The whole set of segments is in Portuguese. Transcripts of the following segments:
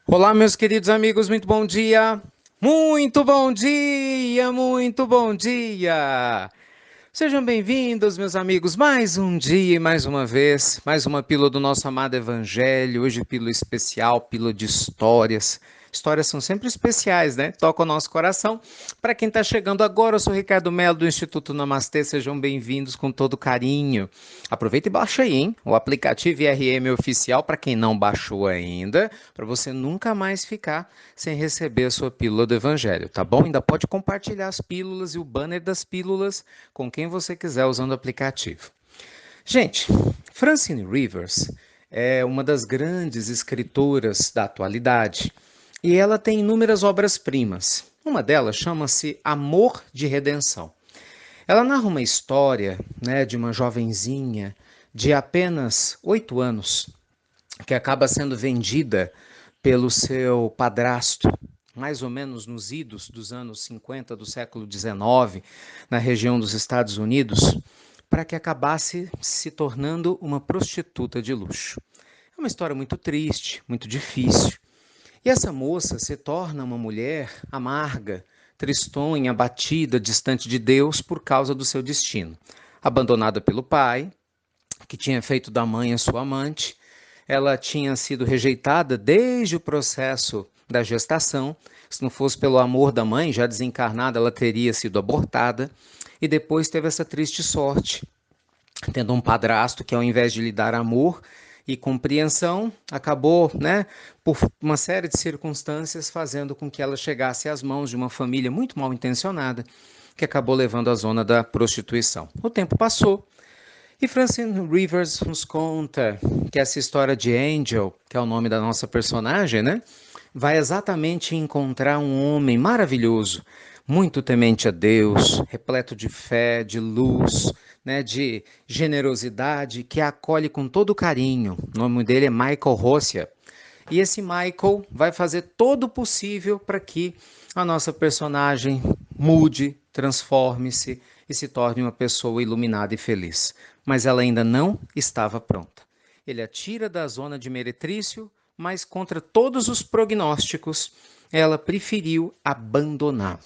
Olá, meus queridos amigos, muito bom dia! Muito bom dia, muito bom dia! Sejam bem-vindos, meus amigos, mais um dia e mais uma vez, mais uma pílula do nosso amado Evangelho, hoje pílula especial, pílula de histórias. Histórias são sempre especiais, né? Toca o nosso coração. Para quem está chegando agora, eu sou Ricardo Melo do Instituto Namastê, sejam bem-vindos com todo carinho. Aproveita e baixa aí, hein? O aplicativo IRM oficial, para quem não baixou ainda, para você nunca mais ficar sem receber a sua pílula do Evangelho, tá bom? Ainda pode compartilhar as pílulas e o banner das pílulas com quem você quiser usando o aplicativo. Gente, Francine Rivers é uma das grandes escritoras da atualidade e ela tem inúmeras obras-primas. Uma delas chama-se Amor de Redenção. Ela narra uma história, né, de uma jovenzinha de apenas 8 anos que acaba sendo vendida pelo seu padrasto, mais ou menos nos idos dos anos 50 do século XIX, na região dos Estados Unidos, para que acabasse se tornando uma prostituta de luxo. É uma história muito triste, muito difícil. E essa moça se torna uma mulher amarga, tristonha, abatida, distante de Deus por causa do seu destino. Abandonada pelo pai, que tinha feito da mãe a sua amante, ela tinha sido rejeitada desde o processo da gestação. Se não fosse pelo amor da mãe, já desencarnada, ela teria sido abortada. E depois teve essa triste sorte, tendo um padrasto que, ao invés de lhe dar amor e compreensão, acabou, né, por uma série de circunstâncias, fazendo com que ela chegasse às mãos de uma família muito mal intencionada, que acabou levando à zona da prostituição. O tempo passou. E Francine Rivers nos conta que essa história de Angel, que é o nome da nossa personagem, né, vai exatamente encontrar um homem maravilhoso, muito temente a Deus, repleto de fé, de luz, né, de generosidade, que a acolhe com todo carinho. O nome dele é Michael Rossia. E esse Michael vai fazer todo o possível para que a nossa personagem mude, transforme-se e se torne uma pessoa iluminada e feliz. Mas ela ainda não estava pronta. Ele a tira da zona de meretrício, mas contra todos os prognósticos, ela preferiu abandoná-lo.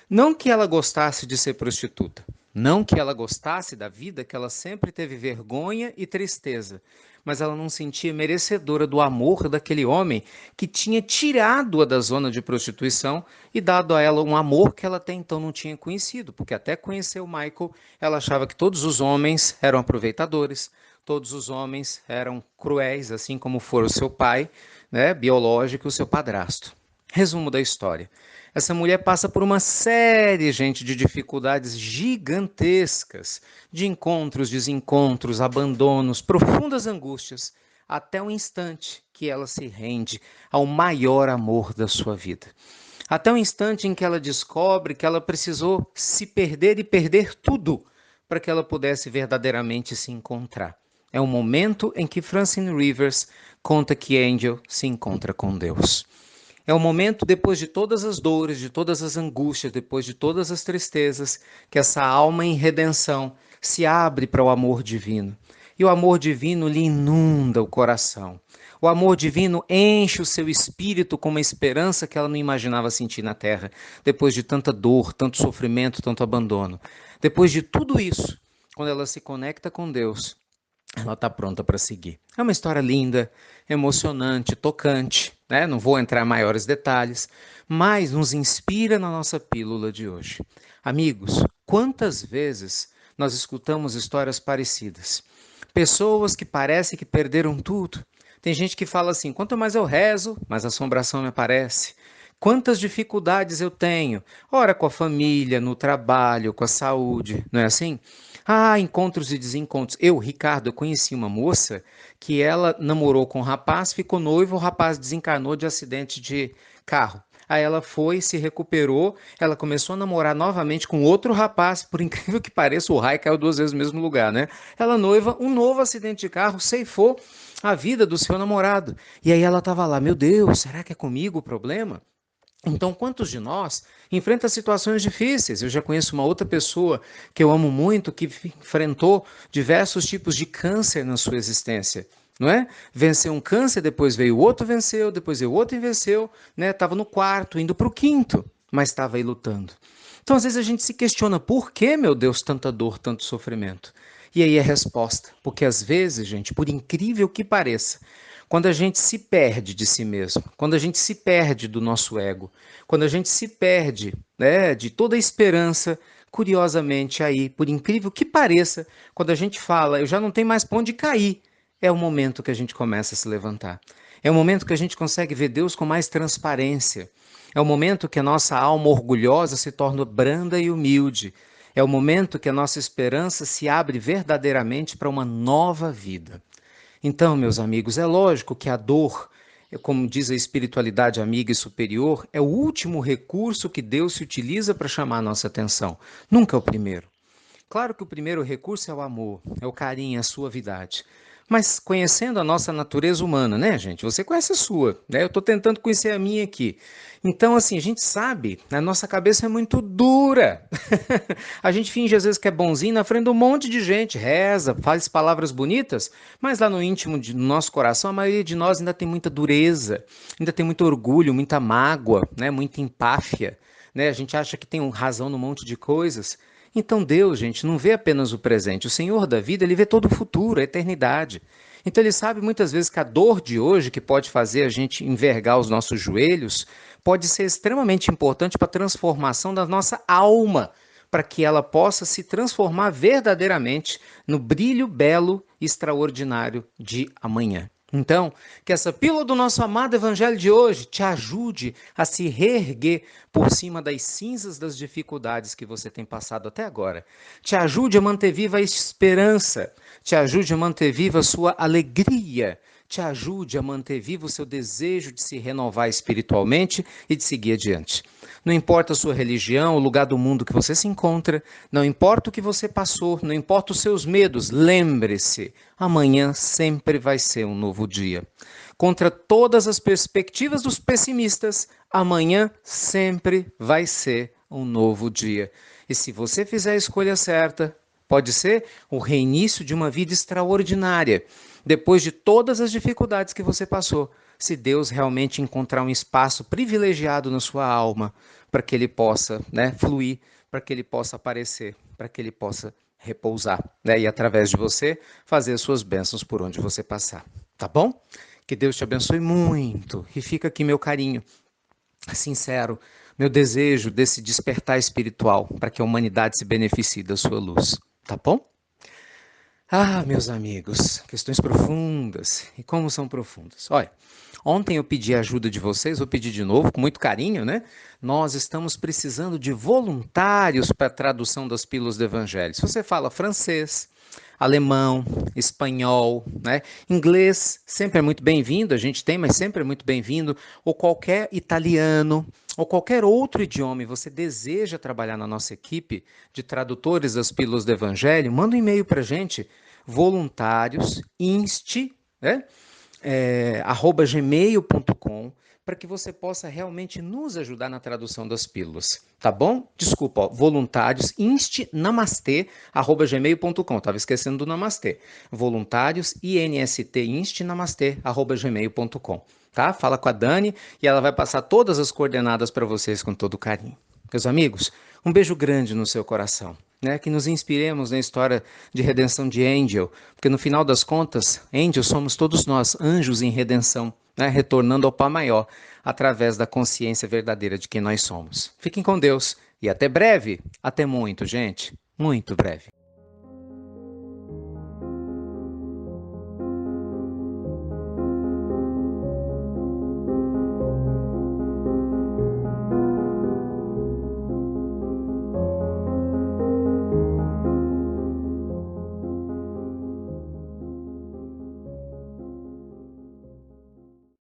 Não que ela gostasse de ser prostituta, não que ela gostasse da vida que ela sempre teve vergonha e tristeza, mas ela não sentia merecedora do amor daquele homem que tinha tirado-a da zona de prostituição e dado a ela um amor que ela até então não tinha conhecido, porque até conhecer o Michael, ela achava que todos os homens eram aproveitadores, todos os homens eram cruéis, assim como for o seu pai, né, biológico, e o seu padrasto. Resumo da história. Essa mulher passa por uma série, gente, de dificuldades gigantescas, de encontros, desencontros, abandonos, profundas angústias, até o instante que ela se rende ao maior amor da sua vida. Até o instante em que ela descobre que ela precisou se perder e perder tudo para que ela pudesse verdadeiramente se encontrar. É o momento em que Francine Rivers conta que Angel se encontra com Deus. É o momento, depois de todas as dores, de todas as angústias, depois de todas as tristezas, que essa alma em redenção se abre para o amor divino. E o amor divino lhe inunda o coração. O amor divino enche o seu espírito com uma esperança que ela não imaginava sentir na terra, depois de tanta dor, tanto sofrimento, tanto abandono. Depois de tudo isso, quando ela se conecta com Deus, ela está pronta para seguir. É uma história linda, emocionante, tocante, né? Não vou entrar em maiores detalhes, mas nos inspira na nossa pílula de hoje. Amigos, quantas vezes nós escutamos histórias parecidas? Pessoas que parecem que perderam tudo. Tem gente que fala assim: quanto mais eu rezo, mais assombração me aparece. Quantas dificuldades eu tenho, ora com a família, no trabalho, com a saúde, não é assim? Ah, encontros e desencontros. Eu, Ricardo, eu conheci uma moça que ela namorou com um rapaz, ficou noivo, o rapaz desencarnou de acidente de carro. Aí ela foi, se recuperou, ela começou a namorar novamente com outro rapaz, por incrível que pareça, o raio caiu 2 vezes no mesmo lugar, né? Ela noiva, um novo acidente de carro ceifou a vida do seu namorado. E aí ela estava lá, meu Deus, será que é comigo o problema? Então, quantos de nós enfrenta situações difíceis? Eu já conheço uma outra pessoa que eu amo muito que enfrentou diversos tipos de câncer na sua existência. não é? Venceu um câncer, depois veio o outro, venceu, depois veio o outro e venceu, né? Estava no quarto, indo para o quinto, mas estava aí lutando. Então, às vezes a gente se questiona, por que, meu Deus, tanta dor, tanto sofrimento? E aí a resposta, porque às vezes, gente, por incrível que pareça, quando a gente se perde de si mesmo, quando a gente se perde do nosso ego, quando a gente se perde, né, de toda a esperança, curiosamente aí, por incrível que pareça, quando a gente fala, eu já não tenho mais para onde cair, é o momento que a gente começa a se levantar. É o momento que a gente consegue ver Deus com mais transparência. É o momento que a nossa alma orgulhosa se torna branda e humilde. É o momento que a nossa esperança se abre verdadeiramente para uma nova vida. Então, meus amigos, é lógico que a dor, como diz a espiritualidade amiga e superior, é o último recurso que Deus se utiliza para chamar a nossa atenção. Nunca é o primeiro. Claro que o primeiro recurso é o amor, é o carinho, a suavidade. Mas conhecendo a nossa natureza humana, né, gente? Você conhece a sua, né? Eu estou tentando conhecer a minha aqui. Então, assim, a gente sabe, a nossa cabeça é muito dura. A gente finge às vezes que é bonzinho na frente de um monte de gente, reza, faz palavras bonitas, mas lá no íntimo do nosso coração, a maioria de nós ainda tem muita dureza, ainda tem muito orgulho, muita mágoa, né? Muita empáfia. Né? A gente acha que tem razão num monte de coisas. Então Deus, gente, não vê apenas o presente. O Senhor da vida, ele vê todo o futuro, a eternidade. Então ele sabe muitas vezes que a dor de hoje, que pode fazer a gente envergar os nossos joelhos, pode ser extremamente importante para a transformação da nossa alma, para que ela possa se transformar verdadeiramente no brilho belo e extraordinário de amanhã. Então, que essa pílula do nosso amado evangelho de hoje te ajude a se reerguer por cima das cinzas das dificuldades que você tem passado até agora. Te ajude a manter viva a esperança, te ajude a manter viva a sua alegria, te ajude a manter vivo o seu desejo de se renovar espiritualmente e de seguir adiante. Não importa a sua religião, o lugar do mundo que você se encontra, não importa o que você passou, não importa os seus medos, lembre-se, amanhã sempre vai ser um novo dia. Contra todas as perspectivas dos pessimistas, amanhã sempre vai ser um novo dia. E se você fizer a escolha certa, pode ser o reinício de uma vida extraordinária, depois de todas as dificuldades que você passou, se Deus realmente encontrar um espaço privilegiado na sua alma, para que ele possa, né, fluir, para que ele possa aparecer, para que ele possa repousar, né, e através de você fazer as suas bênçãos por onde você passar. Tá bom? Que Deus te abençoe muito. E fica aqui meu carinho sincero, meu desejo desse despertar espiritual para que a humanidade se beneficie da sua luz. Tá bom? Ah, meus amigos, questões profundas. E como são profundas? Olha, ontem eu pedi a ajuda de vocês, vou pedir de novo, com muito carinho, né? Nós estamos precisando de voluntários para a tradução das pílulas do Evangelho. Se você fala francês, alemão, espanhol, né? Inglês, sempre é muito bem-vindo, a gente tem, mas sempre é muito bem-vindo, ou qualquer italiano, ou qualquer outro idioma, e você deseja trabalhar na nossa equipe de tradutores das pílulas do Evangelho, manda um e-mail para a gente, voluntários, né? @gmail.com, para que você possa realmente nos ajudar na tradução das pílulas, tá bom? Desculpa, ó, voluntários, instnamastê@gmail.com, estava esquecendo do namastê. Voluntários, instnamastê@gmail.com, tá? Fala com a Dani e ela vai passar todas as coordenadas para vocês com todo carinho. Meus amigos, um beijo grande no seu coração. Né, que nos inspiremos na história de redenção de Angel, porque no final das contas, Angel somos todos nós, anjos em redenção, né, retornando ao Pai Maior, através da consciência verdadeira de quem nós somos. Fiquem com Deus e até breve, até muito, gente, muito breve.